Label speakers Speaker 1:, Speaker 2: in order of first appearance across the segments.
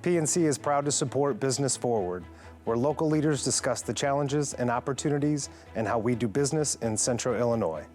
Speaker 1: PNC is proud to support Business Forward, where local leaders discuss the challenges and opportunities and how we do business in Central Illinois.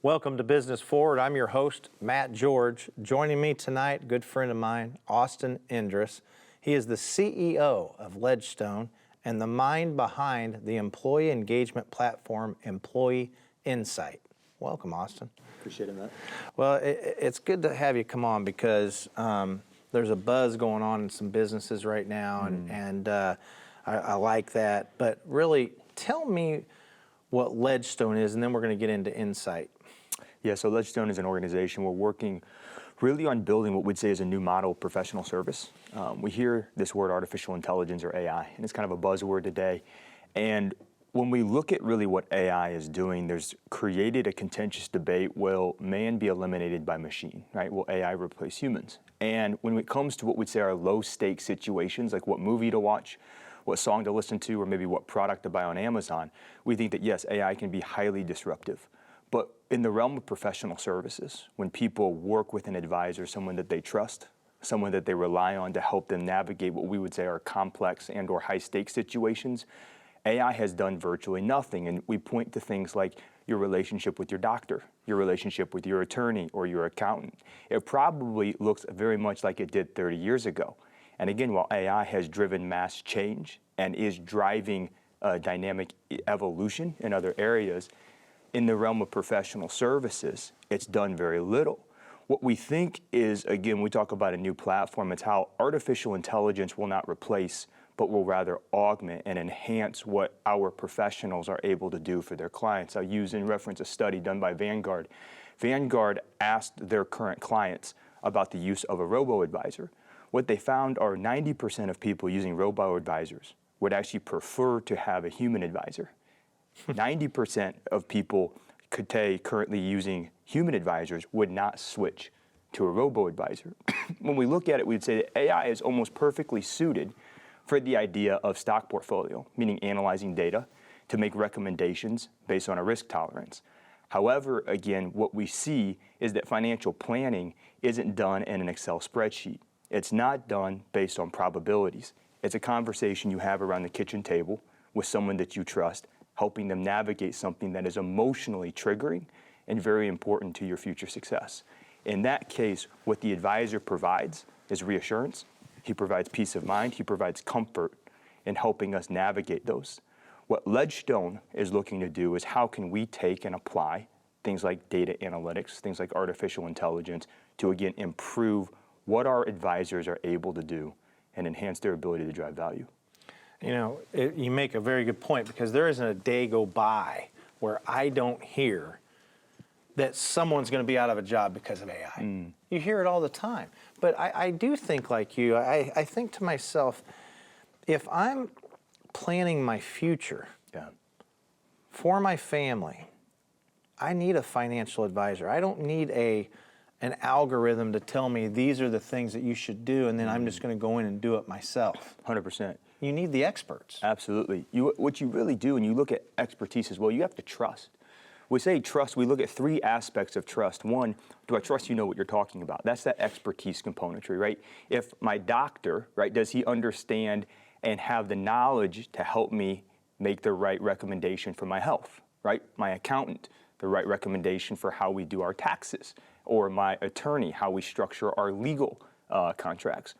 Speaker 2: Welcome to Business Forward. I'm your host, Matt George. Joining me tonight, good friend of mine, Austin Endress. He is the CEO of Ledgestone and the mind behind the employee engagement platform, Employee Insight. Welcome, Austin.
Speaker 3: Appreciate it, Matt.
Speaker 2: Well, it's good to have you come on because there's a buzz going on in some businesses right now, and I like that. But really, tell me what Ledgestone is, and then we're going to get into Insight.
Speaker 3: Yeah, so Ledgestone is an organization. We're working really on building what we'd say is a new model of professional service. We hear this word artificial intelligence or AI, and it's kind of a buzzword today. And when we look at really what AI is doing, there's created a contentious debate, will man be eliminated by machine, right? Will AI replace humans? And when it comes to what we'd say are low-stakes situations, like what movie to watch, what song to listen to, or maybe what product to buy on Amazon, we think that yes, AI can be highly disruptive. But in the realm of professional services, when people work with an advisor, someone that they trust, someone that they rely on to help them navigate what we would say are complex and or high-stakes situations, AI has done virtually nothing. And we point to things like your relationship with your doctor, your relationship with your attorney or your accountant. It probably looks very much like it did 30 years ago. And again, while AI has driven mass change and is driving dynamic evolution in other areas, in the realm of professional services, it's done very little. What we think is, again, we talk about a new platform, it's how artificial intelligence will not replace, but will rather augment and enhance what our professionals are able to do for their clients. I'll use in reference a study done by Vanguard. Vanguard asked their current clients about the use of a robo-advisor. What they found are 90% of people using robo-advisors would actually prefer to have a human advisor. 90% of people currently using human advisors would not switch to a robo-advisor. When we look at it, we'd say that AI is almost perfectly suited for the idea of stock portfolio, meaning analyzing data to make recommendations based on a risk tolerance. However, again, what we see is that financial planning isn't done in an Excel spreadsheet. It's not done based on probabilities. It's a conversation you have around the kitchen table with someone that you trust, helping them navigate something that is emotionally triggering and very important to your future success. In that case, what the advisor provides is reassurance. He provides peace of mind. He provides comfort in helping us navigate those. What Ledgestone is looking to do is how can we take and apply things like data analytics, things like artificial intelligence to, again, improve what our advisors are able to do and enhance their ability to drive value.
Speaker 2: You know, you make a very good point because there isn't a day go by where I don't hear that someone's going to be out of a job because of AI. You hear it all the time. But I do think like you, I think to myself, if I'm planning my future for my family, I need a financial advisor. I don't need an algorithm to tell me these are the things that you should do, and then I'm just going to go in and do it myself.
Speaker 3: 100%.
Speaker 2: You need the experts.
Speaker 3: Absolutely. What you really do, and you look at expertise as well, you have to trust. We say trust, we look at three aspects of trust. One, do I trust you know what you're talking about? That's that expertise componentry, right? If my doctor, right, does he understand and have the knowledge to help me make the right recommendation for my health, right? My accountant, the right recommendation for how we do our taxes, or my attorney, how we structure our legal contracts.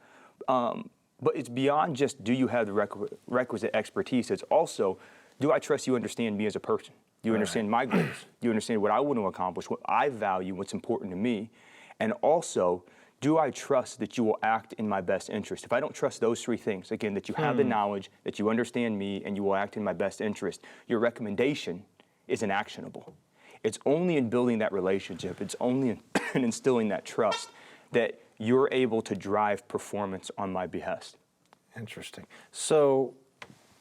Speaker 3: But it's beyond just do you have the requisite expertise, it's also, do I trust you understand me as a person? Do you understand my goals? Do you understand what I want to accomplish, what I value, what's important to me? And also, do I trust that you will act in my best interest? If I don't trust those three things, again, that you have the knowledge, that you understand me, and you will act in my best interest, your recommendation isn't actionable. It's only in building that relationship, it's only in instilling that trust that you're able to drive performance on my behest.
Speaker 2: Interesting. So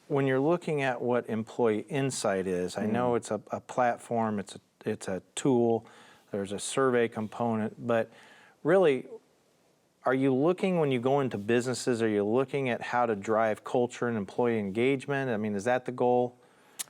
Speaker 2: when you're looking at what Employee Insight is, I know it's a platform, it's a tool, there's a survey component, but really are you looking, when you go into businesses, are you looking at how to drive culture and employee engagement? I mean, is that the goal?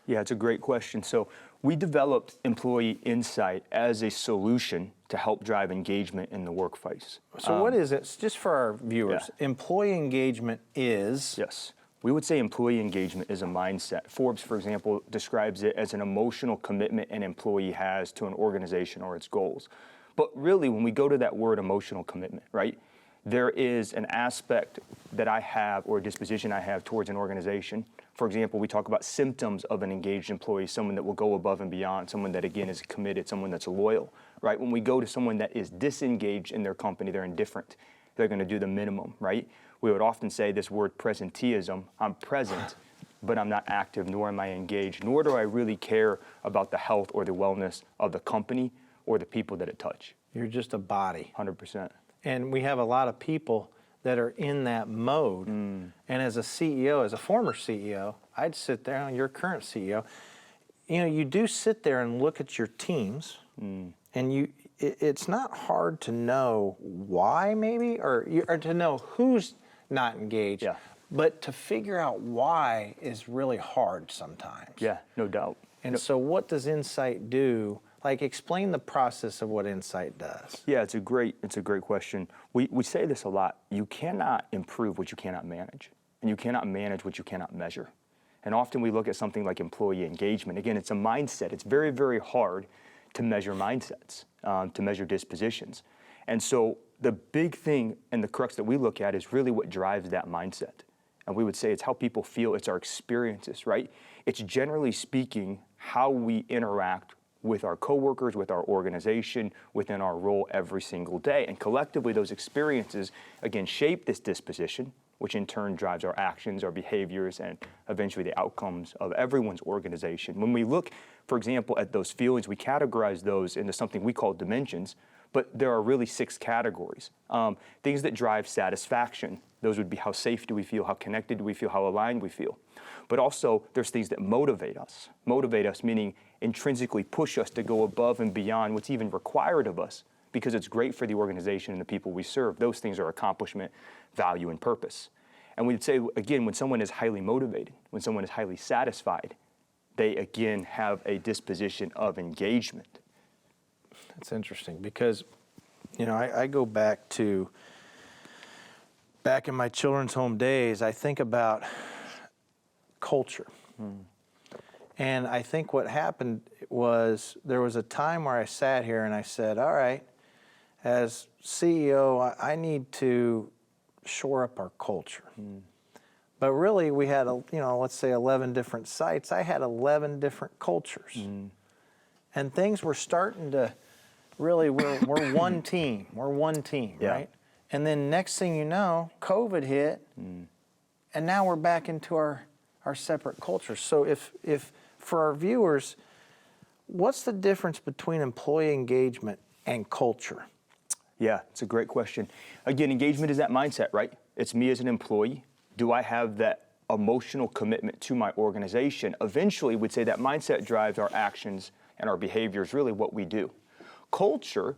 Speaker 3: Yeah, it's a great question. So we developed Employee Insight as a solution to help drive engagement in the workplace.
Speaker 2: So what is it, just for our viewers, employee engagement is?
Speaker 3: Yes. We would say employee engagement is a mindset. Forbes, for example, describes it as an emotional commitment an employee has to an organization or its goals. But really, when we go to that word emotional commitment, right, there is an aspect that I have or a disposition I have towards an organization. For example, we talk about symptoms of an engaged employee, someone that will go above and beyond, someone that, again, is committed, someone that's loyal, right? When we go to someone that is disengaged in their company, they're indifferent, they're going to do the minimum, right? We would often say this word presenteeism. I'm present, but I'm not active, nor am I engaged, nor do I really care about the health or the wellness of the company or the people that it touch.
Speaker 2: You're just a body.
Speaker 3: 100%.
Speaker 2: And we have a lot of people that are in that mode. And as a CEO, as a former CEO, I'd sit there, and your current CEO, you know, you do sit there and look at your teams, and it's not hard to know why maybe, or to know who's not engaged.
Speaker 3: Yeah.
Speaker 2: But to figure out why is really hard sometimes.
Speaker 3: Yeah, no doubt.
Speaker 2: And so what does Insight do? Like, explain the process of what Insight does.
Speaker 3: Yeah, it's a great question. We say this a lot. You cannot improve what you cannot manage, and you cannot manage what you cannot measure. And often we look at something like employee engagement. Again, it's a mindset. It's very, very hard to measure mindsets, to measure dispositions. And so the big thing and the crux that we look at is really what drives that mindset. And we would say it's how people feel, it's our experiences, right? It's generally speaking how we interact with our coworkers, with our organization, within our role every single day. And collectively, those experiences, again, shape this disposition, which in turn drives our actions, our behaviors, and eventually the outcomes of everyone's organization. When we look, for example, at those feelings, we categorize those into something we call dimensions, but there are really 6 categories. Things that drive satisfaction. Those would be how safe do we feel, how connected do we feel, how aligned we feel. But also, there's things that motivate us. Motivate us meaning intrinsically push us to go above and beyond what's even required of us because it's great for the organization and the people we serve. Those things are accomplishment, value, and purpose. And we'd say, again, when someone is highly motivated, when someone is highly satisfied, they, again, have a disposition of engagement.
Speaker 2: That's interesting because, you know, I go back in my children's home days, I think about culture. And I think what happened was there was a time where I sat here and I said, all right, as CEO, I need to shore up our culture. But really, we had, let's say 11 different sites. I had 11 different cultures. And things were starting to really, we're one team. We're one team, right? And then next thing you know, COVID hit, and now we're back into our separate cultures. So if for our viewers, what's the difference between employee engagement and culture?
Speaker 3: Yeah, it's a great question. Again, engagement is that mindset, right? It's me as an employee. Do I have that emotional commitment to my organization? Eventually, we'd say that mindset drives our actions and our behaviors, really what we do. Culture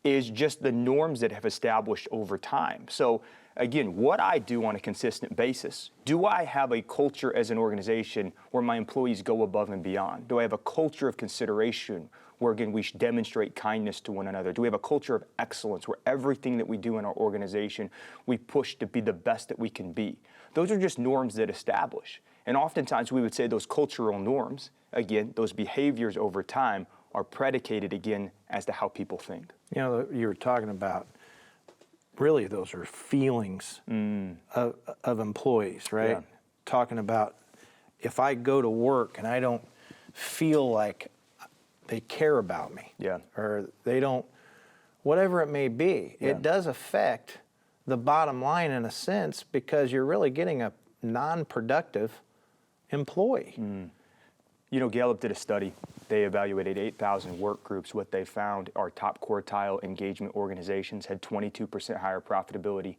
Speaker 3: is just the norms that have established over time. So again, what I do on a consistent basis, do I have a culture as an organization where my employees go above and beyond? Do I have a culture of consideration where, again, we demonstrate kindness to one another? Do we have a culture of excellence where everything that we do in our organization, we push to be the best that we can be? Those are just norms that establish. And oftentimes we would say those cultural norms, again, those behaviors over time are predicated, again, as to how people think.
Speaker 2: You know, you were talking about, really, those are feelings of employees, right?
Speaker 3: Yeah.
Speaker 2: Talking about if I go to work and I don't feel like they care about me, or they don't, whatever it may be, it does affect the bottom line in a sense because you're really getting a non-productive employee.
Speaker 3: You know, Gallup did a study. They evaluated 8,000 work groups. What they found are top quartile engagement organizations had 22% higher profitability,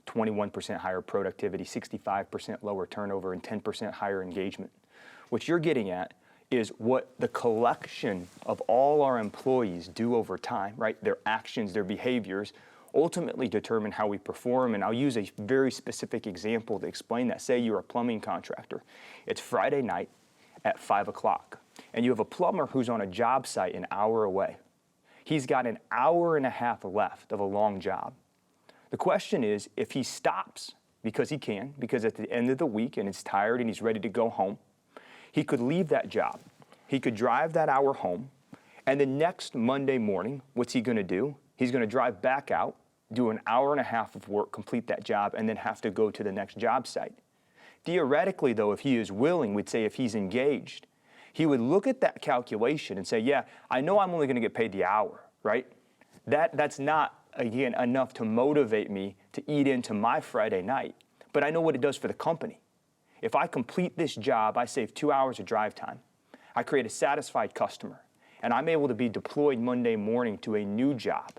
Speaker 3: 21% higher productivity, 65% lower turnover, and 10% higher engagement. What you're getting at is what the collection of all our employees do over time, right? Their actions, their behaviors, ultimately determine how we perform. And I'll use a very specific example to explain that. Say you're a plumbing contractor. It's Friday night at 5 o'clock, and you have a plumber who's on a job site an hour away. He's got an hour and a half left of a long job. The question is, if he stops, because he can, because at the end of the week and he's tired and he's ready to go home, he could leave that job. He could drive that hour home, and the next Monday morning, what's he going to do? He's going to drive back out, do an hour and a half of work, complete that job, and then have to go to the next job site. Theoretically, though, if he is willing, we'd say if he's engaged, he would look at that calculation and say, yeah, I know I'm only going to get paid the hour, right? That's not, again, enough to motivate me to eat into my Friday night, but I know what it does for the company. If I complete this job, I save 2 hours of drive time. I create a satisfied customer, and I'm able to be deployed Monday morning to a new job.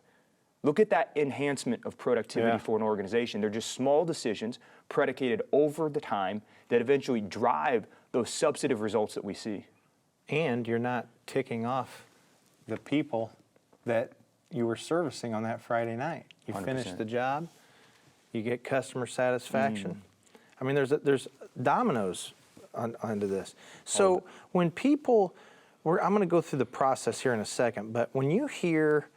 Speaker 3: Look at that enhancement of productivity for an organization. They're just small decisions predicated over the time that eventually drive those substantive results that we see.
Speaker 2: And you're not ticking off the people that you were servicing on that Friday night. You
Speaker 3: 100%.
Speaker 2: finish the job, you get customer satisfaction. I mean, there's dominoes onto this. So when people, I'm going to go through the process here in a second, but when you hear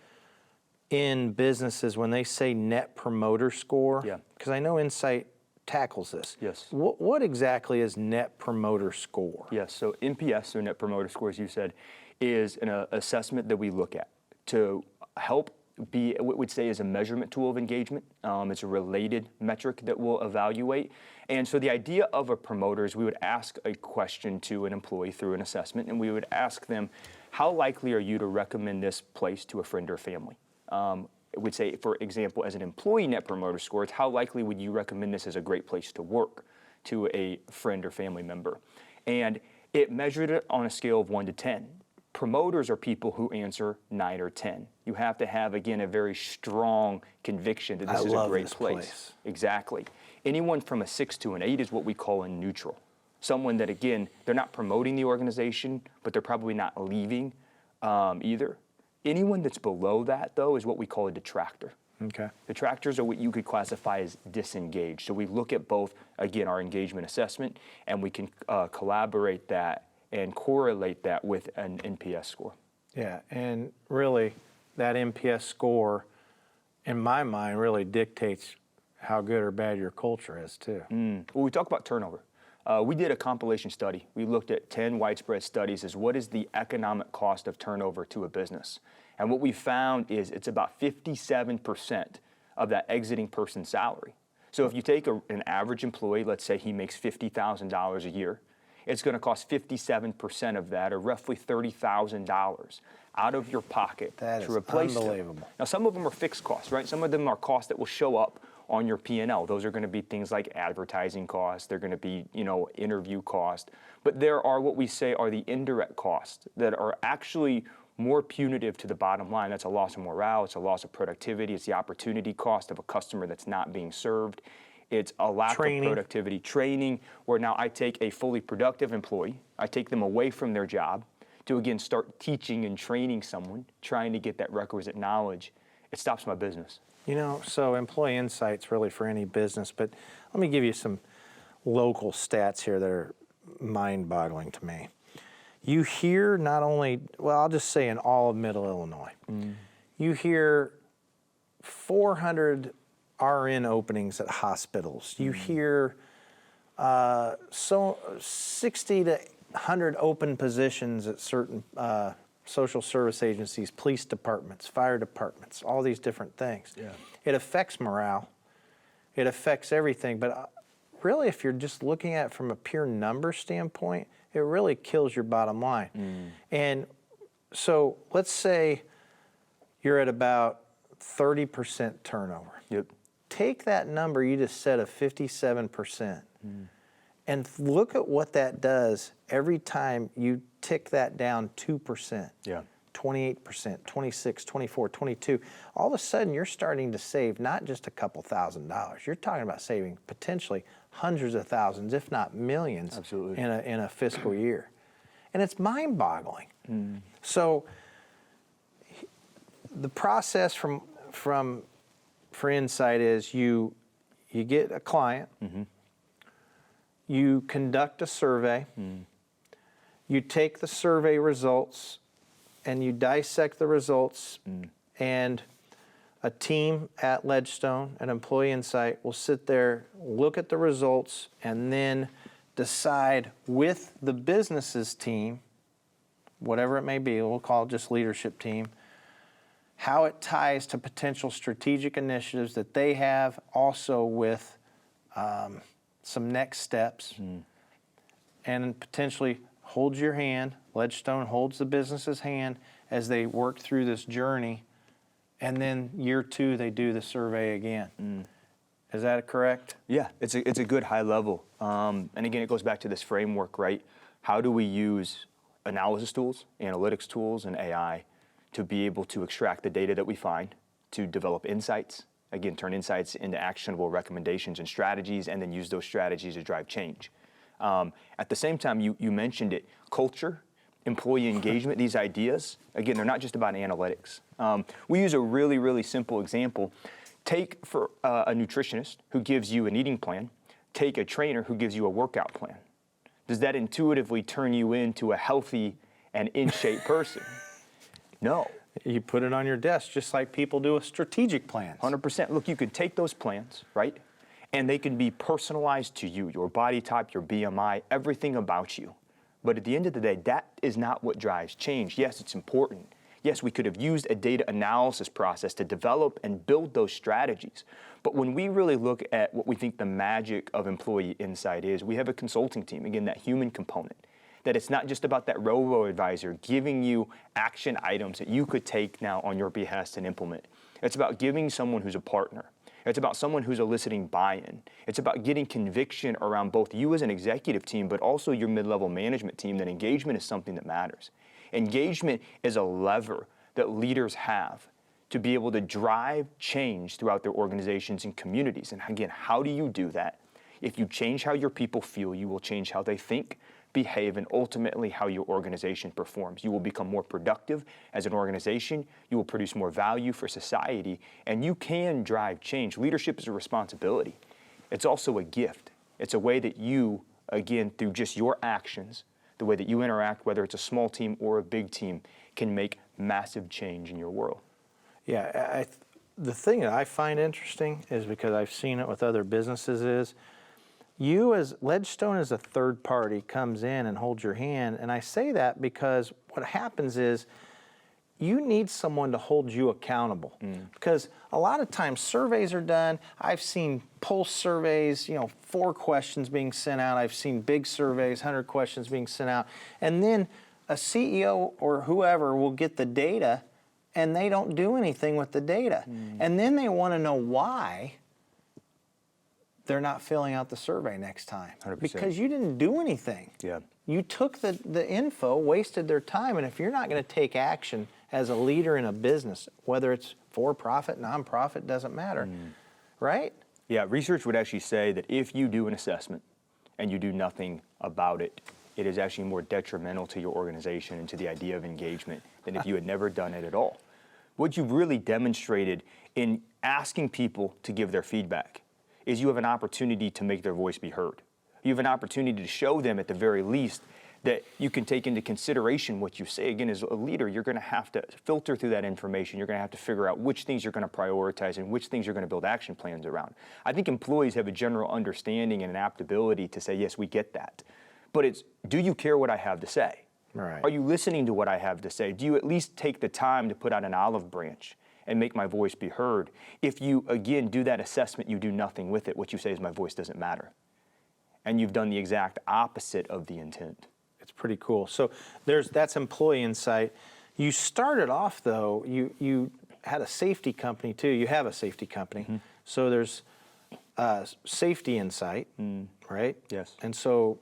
Speaker 2: in businesses when they say net promoter score, because I know Insight tackles this.
Speaker 3: Yes.
Speaker 2: What exactly is net promoter score?
Speaker 3: Yes, so NPS, so Net Promoter Score, as you said, is an assessment that we look at to help be what we'd say is a measurement tool of engagement. It's a related metric that we'll evaluate. And so the idea of a promoter is we would ask a question to an employee through an assessment, and we would ask them, how likely are you to recommend this place to a friend or family? It would say, for example, as an employee Net Promoter Score, it's how likely would you recommend this as a great place to work to a friend or family member? And it measured it on a scale of 1 to 10. Promoters are people who answer 9 or 10. You have to have, again, a very strong conviction that this is a great place. Exactly. Anyone from a 6 to an 8 is what we call a neutral. Someone that, again, they're not promoting the organization, but they're probably not leaving either. Anyone that's below that, though, is what we call a detractor.
Speaker 2: Okay.
Speaker 3: Detractors are what you could classify as disengaged. So we look at both, again, our engagement assessment, and we can collaborate that and correlate that with an NPS score.
Speaker 2: Yeah, and really, that NPS score, in my mind, really dictates how good or bad your culture is, too.
Speaker 3: Well, we talk about turnover. We did a compilation study. We looked at 10 widespread studies as what is the economic cost of turnover to a business. And what we found is it's about 57% of that exiting person's salary. So if you take an average employee, let's say he makes $50,000 a year, it's going to cost 57% of that, or roughly $30,000 out of your pocket to replace them.
Speaker 2: Unbelievable.
Speaker 3: Now, some of them are fixed costs, right? Some of them are costs that will show up on your P&L. Those are going to be things like advertising costs. They're going to be, interview costs. But there are what we say are the indirect costs that are actually more punitive to the bottom line. That's a loss of morale. It's a loss of productivity. It's the opportunity cost of a customer that's not being served. It's a lack of productivity. Training, where now I take a fully productive employee, I take them away from their job to, again, start teaching and training someone, trying to get that requisite knowledge. It stops my business.
Speaker 2: So employee insights really for any business, but let me give you some local stats here that are mind-boggling to me. You hear not only, I'll just say in all of Middle Illinois, you hear 400 RN openings at hospitals. You hear 60 to 100 open positions at certain social service agencies, police departments, fire departments, all these different things. Yeah. It affects morale. It affects everything. But really, if you're just looking at it from a pure number standpoint, it really kills your bottom line. And so let's say you're at about 30% turnover.
Speaker 3: Yep.
Speaker 2: Take that number you just said of 57%. And look at what that does every time you tick that down 2%, 28%, 26, 24, 22. All of a sudden, you're starting to save not just a couple $1,000s. You're talking about saving potentially hundreds of thousands, if not millions,
Speaker 3: Absolutely.
Speaker 2: in a fiscal year. And it's mind-boggling. So the process from for insight is you get a client, you conduct a survey, you take the survey results and you dissect the results, and a team at Ledgestone, an Employee Insight, will sit there, look at the results, and then decide with the business's team, whatever it may be, we'll call it just leadership team, how it ties to potential strategic initiatives that they have, also with some next steps, and potentially holds your hand. Ledgestone holds the business's hand as they work through this journey, and then year 2 they do the survey again. Is that correct?
Speaker 3: Yeah, it's a good high level. And again, it goes back to this framework, right? How do we use analysis tools, analytics tools, and AI to be able to extract the data that we find, to develop insights, again, turn insights into actionable recommendations and strategies, and then use those strategies to drive change. At the same time, you mentioned it, culture, employee engagement, these ideas, again, they're not just about analytics. We use a really, really simple example. Take for a nutritionist who gives you an eating plan, take a trainer who gives you a workout plan. Does that intuitively turn you into a healthy and in shape person? No.
Speaker 2: You put it on your desk just like people do with strategic plans.
Speaker 3: 100%. Look, you can take those plans, right? And they can be personalized to you, your body type, your BMI, everything about you. But at the end of the day, that is not what drives change. Yes, it's important. Yes, we could have used a data analysis process to develop and build those strategies. But when we really look at what we think the magic of Employee Insight is, we have a consulting team, again, that human component. That it's not just about that robo-advisor giving you action items that you could take now on your behest and implement. It's about giving someone who's a partner. It's about someone who's eliciting buy-in. It's about getting conviction around both you as an executive team, but also your mid-level management team, that engagement is something that matters. Engagement is a lever that leaders have to be able to drive change throughout their organizations and communities. And again, how do you do that? If you change how your people feel, you will change how they think, behave, and ultimately how your organization performs. You will become more productive as an organization, you will produce more value for society, and you can drive change. Leadership is a responsibility. It's also a gift. It's a way that you, again, through just your actions, the way that you interact, whether it's a small team or a big team, can make massive change in your world.
Speaker 2: Yeah, the thing that I find interesting is, because I've seen it with other businesses, is you as Ledgestone as a third party comes in and holds your hand. And I say that because what happens is you need someone to hold you accountable. Because a lot of times surveys are done. I've seen pulse surveys, 4 questions being sent out. I've seen big surveys, 100 questions being sent out. And then a CEO or whoever will get the data and they don't do anything with the data. And then they want to know why they're not filling out the survey next time.
Speaker 3: 100%.
Speaker 2: Because you didn't do anything.
Speaker 3: Yeah.
Speaker 2: You took the info, wasted their time, and if you're not going to take action as a leader in a business, whether it's for-profit, nonprofit, doesn't matter, right?
Speaker 3: Yeah, research would actually say that if you do an assessment and you do nothing about it, it is actually more detrimental to your organization and to the idea of engagement than if you had never done it at all. What you've really demonstrated in asking people to give their feedback is you have an opportunity to make their voice be heard. You have an opportunity to show them, at the very least, that you can take into consideration what you say. Again, as a leader, you're going to have to filter through that information. You're going to have to figure out which things you're going to prioritize and which things you're going to build action plans around. I think employees have a general understanding and an adaptability to say, yes, we get that. But it's, do you care what I have to say?
Speaker 2: Right.
Speaker 3: Are you listening to what I have to say? Do you at least take the time to put out an olive branch and make my voice be heard? If you, again, do that assessment, you do nothing with it, what you say is my voice doesn't matter. And you've done the exact opposite of the intent.
Speaker 2: It's pretty cool. So that's Employee Insight. You started off, though, you had a safety company, too. You have a safety company. So there's Safety Insight, right?
Speaker 3: Yes.
Speaker 2: And so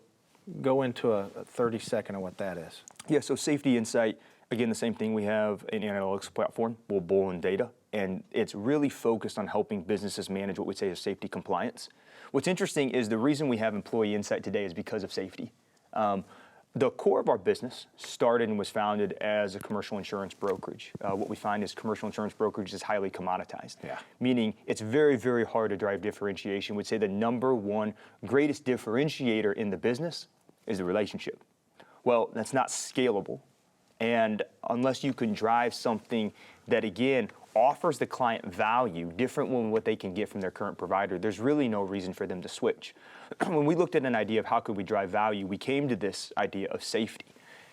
Speaker 2: go into a 30-second of what that is.
Speaker 3: Yeah, so Safety Insight, again, the same thing. We have an analytics platform. We'll boil in data, and it's really focused on helping businesses manage what we say is safety compliance. What's interesting is the reason we have Employee Insight today is because of safety. the core of our business started and was founded as a commercial insurance brokerage. What we find is commercial insurance brokerage is highly commoditized, meaning it's very, very hard to drive differentiation. We'd say the number one greatest differentiator in the business is the relationship. Well, that's not scalable. And unless you can drive something that, again, offers the client value different than what they can get from their current provider, there's really no reason for them to switch. When we looked at an idea of how could we drive value, we came to this idea of safety.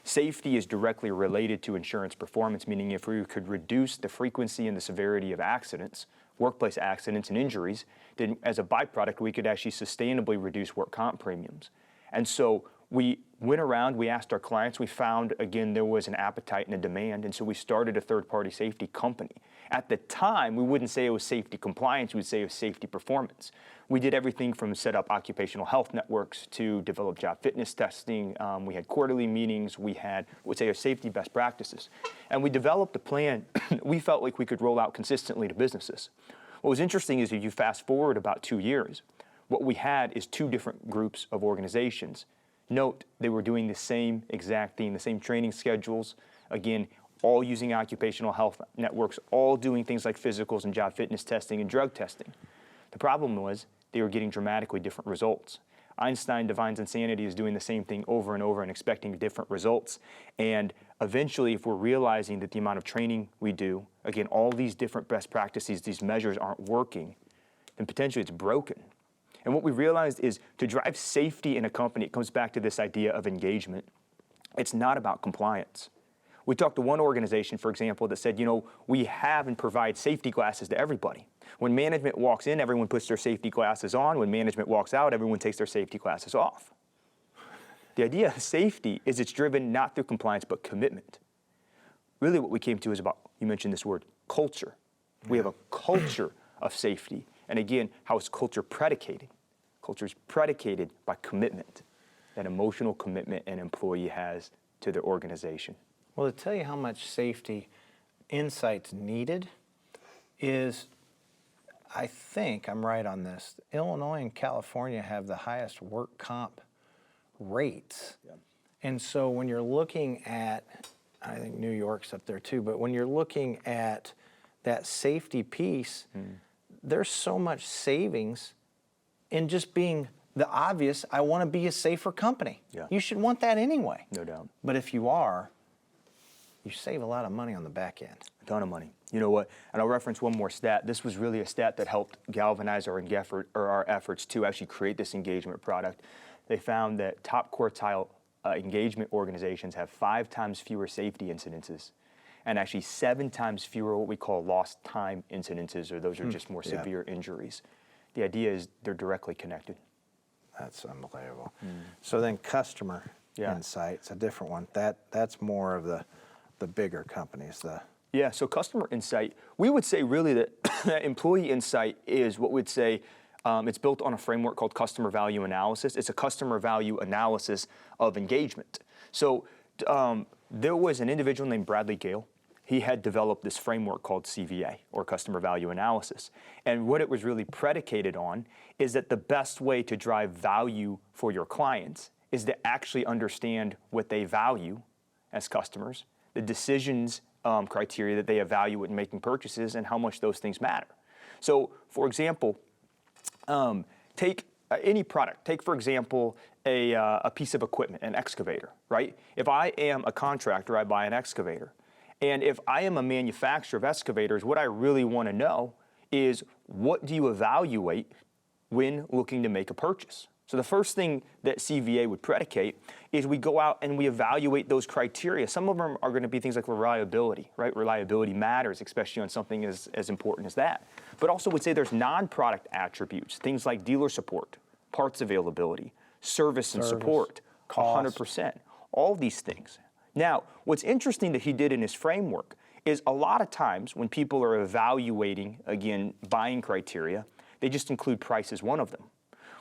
Speaker 3: Safety is directly related to insurance performance, meaning if we could reduce the frequency and the severity of accidents, workplace accidents and injuries, then as a byproduct, we could actually sustainably reduce work comp premiums. And so we went around, we asked our clients, we found, again, there was an appetite and a demand, and so we started a third-party safety company. At the time, we wouldn't say it was safety compliance, we would say it was safety performance. We did everything from set up occupational health networks to develop job fitness testing. We had quarterly meetings, we had, would say, our safety best practices. And we developed a plan we felt like we could roll out consistently to businesses. What was interesting is if you fast forward about 2 years, what we had is 2 different groups of organizations. Note, they were doing the same exact thing, the same training schedules, again, all using occupational health networks, all doing things like physicals and job fitness testing and drug testing. The problem was they were getting dramatically different results. Einstein Defines Insanity is doing the same thing over and over and expecting different results. And eventually, if we're realizing that the amount of training we do, again, all these different best practices, these measures aren't working, then potentially it's broken. And what we realized is to drive safety in a company, it comes back to this idea of engagement. It's not about compliance. We talked to one organization, for example, that said, we have and provide safety glasses to everybody. When management walks in, everyone puts their safety glasses on. When management walks out, everyone takes their safety glasses off. The idea of safety is it's driven not through compliance, but commitment. Really what we came to is about, you mentioned this word, culture. We have a culture of safety. And again, how is culture predicated? Culture is predicated by commitment, that emotional commitment an employee has to their organization.
Speaker 2: Well, to tell you how much safety insight's needed is, I think I'm right on this, Illinois and California have the highest work comp rates. Yeah. And so when you're looking at, I think New York's up there too, but when you're looking at that safety piece, there's so much savings in just being the obvious, I want to be a safer company. Yeah. You should want that anyway.
Speaker 3: No doubt.
Speaker 2: But if you are, you save a lot of money on the back end.
Speaker 3: A ton of money. You know what? And I'll reference one more stat. This was really a stat that helped galvanize our efforts to actually create this engagement product. They found that top quartile engagement organizations have 5 times fewer safety incidences and actually 7 times fewer what we call lost time incidences, or those are just more severe injuries. The idea is they're directly connected.
Speaker 2: That's unbelievable. So then customer insight's a different one. That's more of the bigger companies.
Speaker 3: Yeah, so customer insight, we would say really that employee insight is what we'd say, it's built on a framework called customer value analysis. It's a customer value analysis of engagement. So there was an individual named Bradley Gale. He had developed this framework called CVA, or customer value analysis. And what it was really predicated on is that the best way to drive value for your clients is to actually understand what they value as customers, the decisions criteria that they evaluate in making purchases, and how much those things matter. So, for example, take any product. Take, for example, a piece of equipment, an excavator, right? If I am a contractor, I buy an excavator. And if I am a manufacturer of excavators, what I really want to know is, what do you evaluate when looking to make a purchase? So the first thing that CVA would predicate is we go out and we evaluate those criteria. Some of them are going to be things like reliability, right? Reliability matters, especially on something as important as that. But also would say there's non-product attributes, things like dealer support, parts availability, service and support,
Speaker 2: cost.
Speaker 3: 100%, all these things. Now, what's interesting that he did in his framework is a lot of times when people are evaluating, again, buying criteria, they just include price as one of them.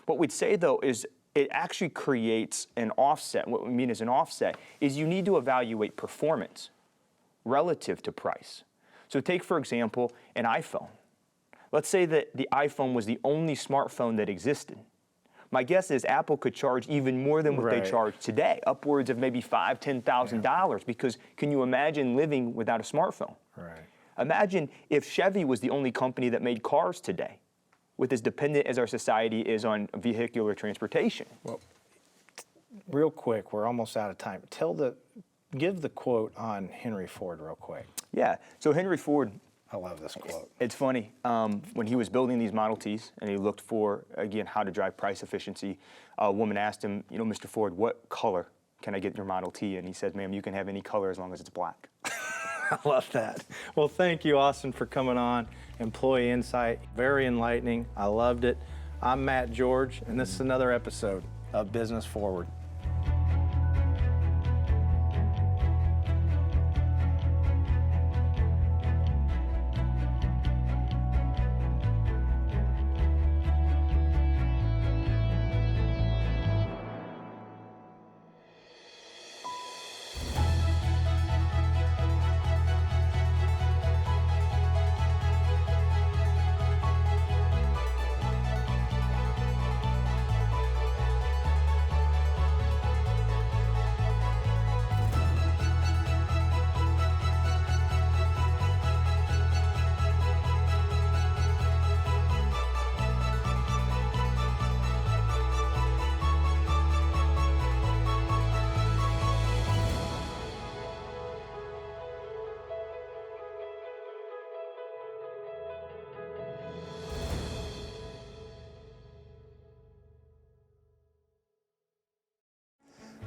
Speaker 3: What we'd say, though, is it actually creates an offset. What we mean is an offset is you need to evaluate performance relative to price. So take, for example, an iPhone. Let's say that the iPhone was the only smartphone that existed, My guess is Apple could charge even more than what they
Speaker 2: Right.
Speaker 3: charge today, upwards of maybe $5,000, $10,000, because can you imagine living without a smartphone?
Speaker 2: Right.
Speaker 3: Imagine if Chevy was the only company that made cars today, with as dependent as our society is on vehicular transportation.
Speaker 2: Real quick, we're almost out of time. Give the quote on Henry Ford real quick.
Speaker 3: Yeah, so Henry Ford,
Speaker 2: I love this quote.
Speaker 3: it's funny, when he was building these Model Ts and he looked for, again, how to drive price efficiency, a woman asked him, Mr. Ford, what color can I get your Model T? And he said, ma'am, you can have any color as long as it's black.
Speaker 2: I love that. Well, thank you, Austin, for coming on. Employee Insight, very enlightening. I loved it. I'm Matt George, and this is another episode of Business Forward.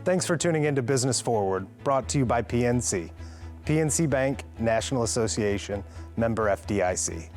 Speaker 1: Thanks for tuning in to Business Forward, brought to you by PNC. PNC Bank, National Association, member FDIC.